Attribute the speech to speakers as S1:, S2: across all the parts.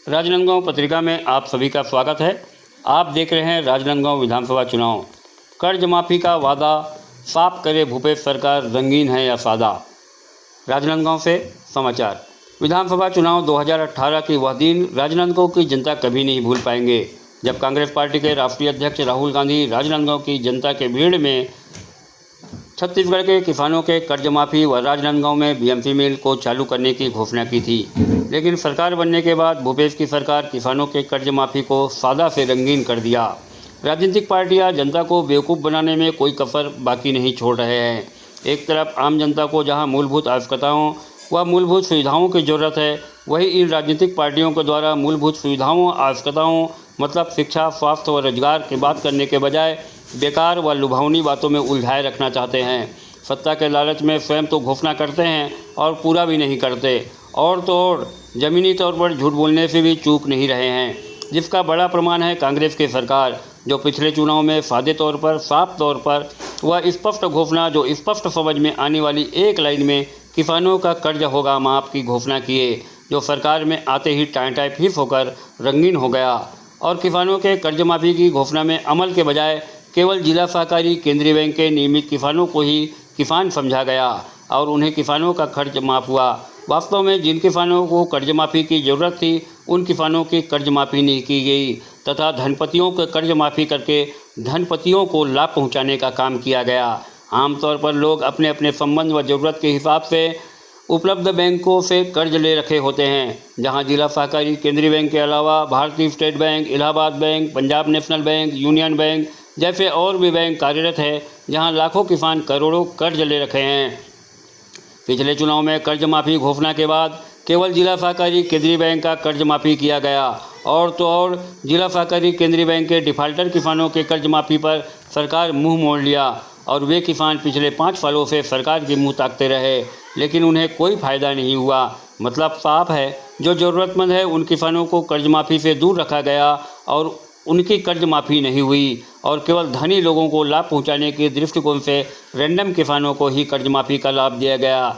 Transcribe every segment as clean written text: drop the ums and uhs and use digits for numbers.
S1: राजनांदगांव पत्रिका में आप सभी का स्वागत है। आप देख रहे हैं राजनांदगांव विधानसभा चुनाव। कर्ज माफ़ी का वादा साफ करे भूपेश सरकार, रंगीन है या सादा। राजनांदगांव से समाचार। विधानसभा चुनाव 2018 की वह दिन राजनांदगांव की जनता कभी नहीं भूल पाएंगे, जब कांग्रेस पार्टी के राष्ट्रीय अध्यक्ष राहुल गांधी राजनांदगांव की जनता के भीड़ में छत्तीसगढ़ के किसानों के कर्ज माफ़ी व राजनांदगांव में बीएमसी मिल को चालू करने की घोषणा की थी। लेकिन सरकार बनने के बाद भूपेश की सरकार किसानों के कर्ज माफ़ी को सादा से रंगीन कर दिया। राजनीतिक पार्टियां जनता को बेवकूफ़ बनाने में कोई कसर बाकी नहीं छोड़ रहे हैं। एक तरफ आम जनता को जहां मूलभूत आवश्यकताओं व मूलभूत सुविधाओं की ज़रूरत है, वहीं इन राजनीतिक पार्टियों के द्वारा मूलभूत सुविधाओं, आवश्यकताओं मतलब शिक्षा, स्वास्थ्य व रोजगार की बात करने के बजाय बेकार व लुभावनी बातों में उलझाए रखना चाहते हैं। सत्ता के लालच में स्वयं तो घोषणा करते हैं और पूरा भी नहीं करते, और तो और ज़मीनी तौर पर झूठ बोलने से भी चूक नहीं रहे हैं, जिसका बड़ा प्रमाण है कांग्रेस की सरकार, जो पिछले चुनाव में सादे तौर पर, साफ तौर पर व स्पष्ट घोषणा, जो स्पष्ट समझ में आने वाली एक लाइन में किसानों का कर्ज होगा माफ़ की घोषणा किए, जो सरकार में आते ही टाई फिस होकर रंगीन हो गया और किसानों के कर्ज माफ़ी की घोषणा में अमल के बजाय केवल जिला सहकारी केंद्रीय बैंक के नियमित किसानों को ही किसान समझा गया और उन्हें किसानों का कर्ज माफ़ हुआ। वास्तव में जिन किसानों को कर्ज माफ़ी की ज़रूरत थी, उन किसानों की कर्ज माफ़ी नहीं की गई तथा धनपतियों के कर्ज माफ़ी करके धनपतियों को लाभ पहुंचाने का काम किया गया। आमतौर पर लोग अपने अपने संबंध व ज़रूरत के हिसाब से उपलब्ध बैंकों से कर्ज ले रखे होते हैं, जहां जिला सहकारी केंद्रीय बैंक के अलावा भारतीय state bank, Allahabad bank, Punjab national bank, union bank जैसे और भी बैंक कार्यरत है, जहां लाखों किसान करोड़ों कर्ज ले रखे हैं। पिछले चुनाव में कर्ज माफ़ी घोषणा के बाद केवल जिला सहकारी केंद्रीय बैंक का कर्ज माफ़ी किया गया, और तो और जिला सहकारी केंद्रीय बैंक के डिफाल्टर किसानों के कर्ज माफ़ी पर सरकार मुंह मोड़ लिया और वे किसान पिछले 5 सालों से सरकार के मुंह ताकते रहे, लेकिन उन्हें कोई फ़ायदा नहीं हुआ। मतलब साफ है, जो ज़रूरतमंद है उन किसानों को कर्ज माफ़ी से दूर रखा गया और उनकी कर्ज माफ़ी नहीं हुई, और केवल धनी लोगों को लाभ पहुंचाने के दृष्टिकोण से रैंडम किसानों को ही कर्ज माफ़ी का लाभ दिया गया।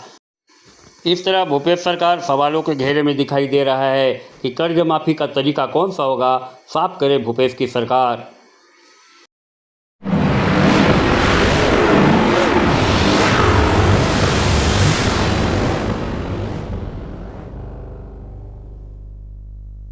S1: इस तरह भूपेश सरकार सवालों के घेरे में दिखाई दे रहा है कि कर्ज माफ़ी का तरीका कौन सा होगा, साफ करे भूपेश की सरकार।